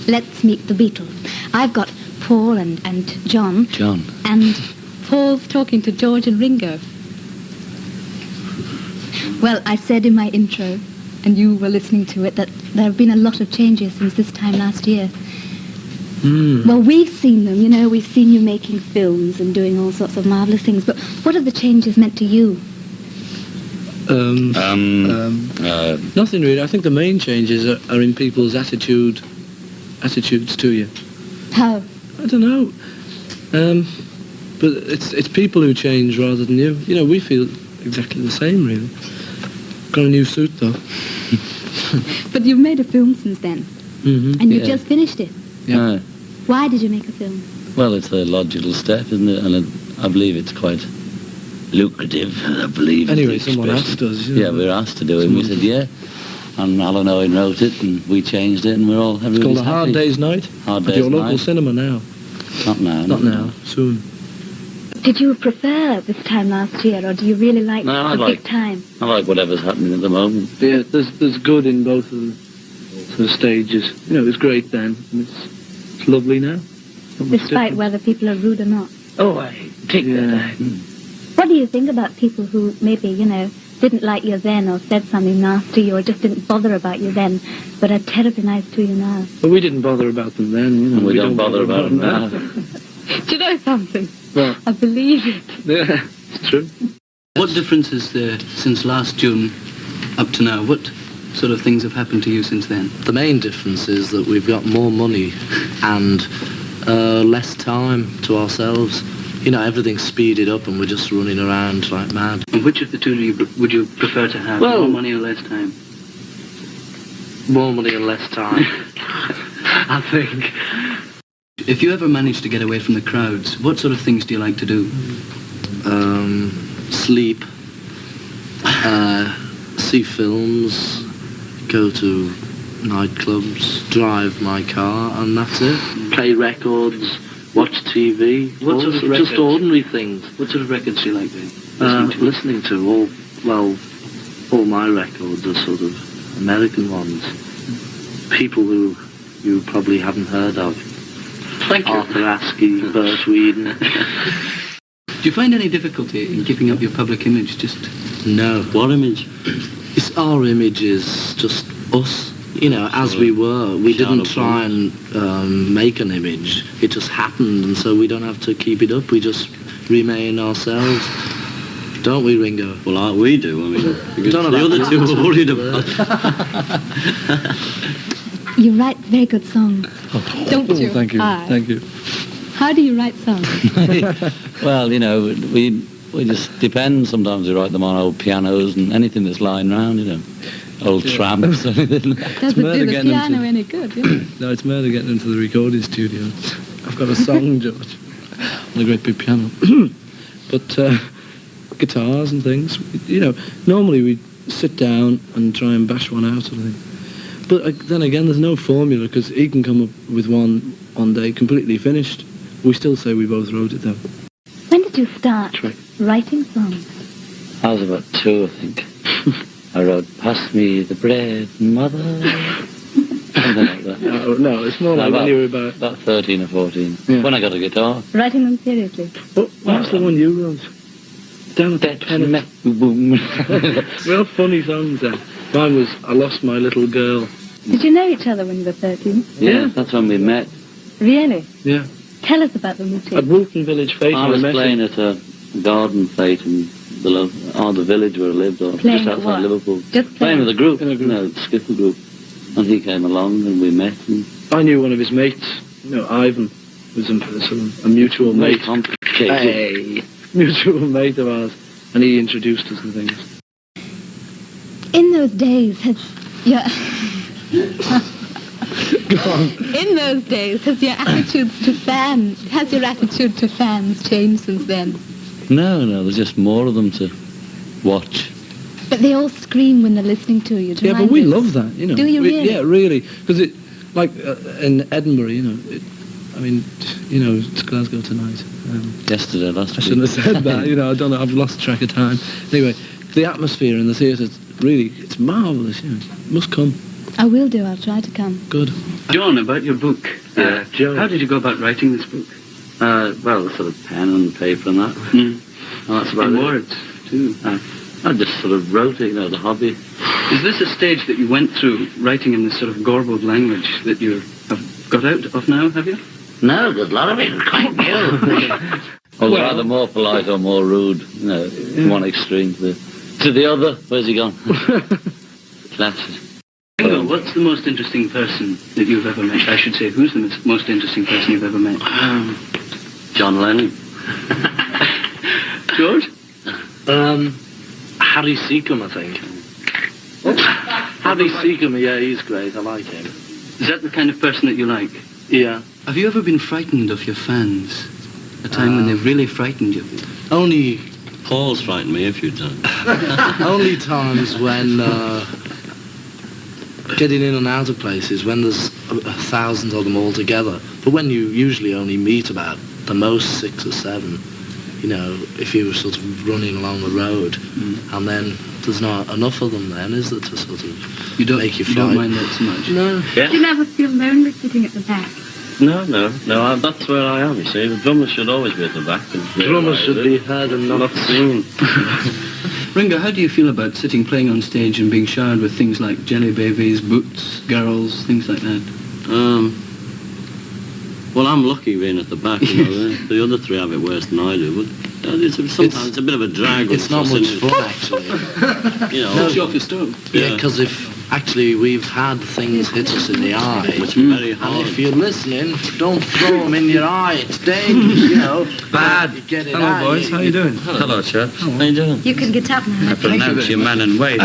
Let's meet the Beatles. I've got Paul and John. John. And Paul's talking to George and Ringo. Well, I said in my intro, and you were listening to it, that there have been a lot of changes since this time last year. Well, we've seen them, you know, we've seen you making films and doing all sorts of marvellous things, but what have the changes meant to you? Nothing really. I think the main changes are in people's attitudes to you. How? I don't know. But it's people who change rather than you. You know, we feel exactly the same, really. Got a new suit, though. But you've made a film since then, and you just finished it. Yeah. Why did you make a film? Well, it's a logical step, isn't it? And I believe it's quite lucrative. I believe. Anyway, someone asked us. You know. Yeah, we were asked to do it, and we said yeah. And Alan Owen wrote it, and we changed it, and we're all everybody's It's called A happy. Hard Day's Night. Hard At Day's your local Night. cinema now. Not now. Not now. Soon. Did you prefer this time last year, or do you really like No, the big time? I like whatever's happening at the moment. Yeah, there's good in both of the stages. You know, it was great then, and it's lovely now. Despite whether people are rude or not. Oh, I take that. What do you think about people who maybe, you know, didn't like you then or said something nasty or just didn't bother about you then, but are terribly nice to you now? But we didn't bother about them then, you know. And we don't bother about them now. Do you know something? Well, I believe it. yeah, it's true. What difference is there since last June up to now? What sort of things have happened to you since then? The main difference is that we've got more money and less time to ourselves. You know, everything's speeded up and we're just running around like mad. And which of the two would you prefer to have? Well- More money or less time? More money and less time. I think. If you ever manage to get away from the crowds, what sort of things do you like to do? Sleep, see films, go to nightclubs, drive my car, and that's it. Play records, watch TV. What sort of records? Just ordinary things. What sort of records do you like doing? Listening to all my records are sort of American ones. People who you probably haven't heard of. Thank you. Arthur Askey, Bert Whedon. Do you find any difficulty in keeping up your public image? No. What image? It's our image is just us. You know, as we were. We didn't try and make an image. It just happened, and so we don't have to keep it up. We just remain ourselves. Don't we, Ringo? Well, we do. I mean, because Don't know the about other two that. are worried about. You write very good songs. Don't you? Thank you. Aye. Thank you. How do you write songs? Well, you know, we just depend. Sometimes we write them on old pianos and anything that's lying around, you know. Old tramps, anything. Doesn't murder do the getting piano into- any good, is it? No, it's murder getting into the recording studio. I've got a song, George, on a great big piano. But guitars and things, you know, normally we sit down and try and bash one out, sort of thing. But then again, there's no formula, because he can come up with one day completely finished. We still say we both wrote it, though. When did you start That's right. writing songs? I was about 2, I think. I wrote, "Pass me the bread, mother." Something like that. No, it's more like when you were about... About 13 or 14. Yeah. When I got a guitar. Writing them seriously? What was the one you wrote? Down at the penny. Boom. Real funny songs then. Mine was I Lost My Little Girl. Did you know each other when you were 13? Yeah, that's when we met. Really? Yeah. Tell us about the meeting. At Woolton Village Fete. I was playing at a garden fete in the village where I lived, or Playing just at outside what? Liverpool. Just Playing with a group, In a group. No, the skiffle group. And he came along and we met. And I knew one of his mates. No, Ivan was a mutual very mate. complicated. Hey, mutual mate of ours, and he introduced us and things. In those days, has your... Go on. In those days, has your attitude to fans changed since then? No, there's just more of them to watch. But they all scream when they're listening to you. Yeah, but we love that, you know. Do you really? Yeah, really, because it, like in Edinburgh, you know. I mean, you know, it's Glasgow tonight. Yesterday, last I week. shouldn't have said that. You know, I don't know. I've lost track of time. Anyway, the atmosphere in the theatre, really, it's marvellous. You know, must come. I will do. I'll try to come. Good. John, about your book. Yeah. Joe. How did you go about writing this book? Well, sort of pen and paper and that. And that's about In it. words, too. I just sort of wrote it, the hobby. Is this a stage that you went through, writing in this sort of garbled language that you have got out of now, have you? No, there's a lot of it quite new. I was either more polite or more rude, one extreme to the other. Where's he gone? Classes. Ringo, what's the most interesting person that you've ever met? I should say, who's the most interesting person you've ever met? John Lennon. George? Harry Seacombe, I think. Harry Seacombe, yeah, he's great. I like him. Is that the kind of person that you like? Yeah. Have you ever been frightened of your fans? A time when they've really frightened you? Only Paul's frightened me a few times. only times when getting in and out of places, when there's 1,000 of them all together. But when you usually only meet about the most 6 or 7, if you were sort of running along the road, and then there's not enough of them then, is there, to sort of make you You don't frightened? mind that so much? No. Do you never feel lonely sitting at the back? No, that's where I am, you see. The drummer should always be at the back. Drummers should be heard and not seen. Ringo, how do you feel about playing on stage and being showered with things like jelly babies, boots, girls, things like that? Well, I'm lucky being at the back, The other 3 have it worse than I do, but sometimes it's a bit of a drag. when It's not fussing much in. fun, actually. Knock you off your stone. Yeah, because if actually we've had things hit us in the eye, It's very and hard. if you're listening, don't throw them in your eye. It's dangerous, Bad. You get it out. Hello, boys. How you doing? Hello, chaps. How you doing? You can get up now. I pronounce you man and weight.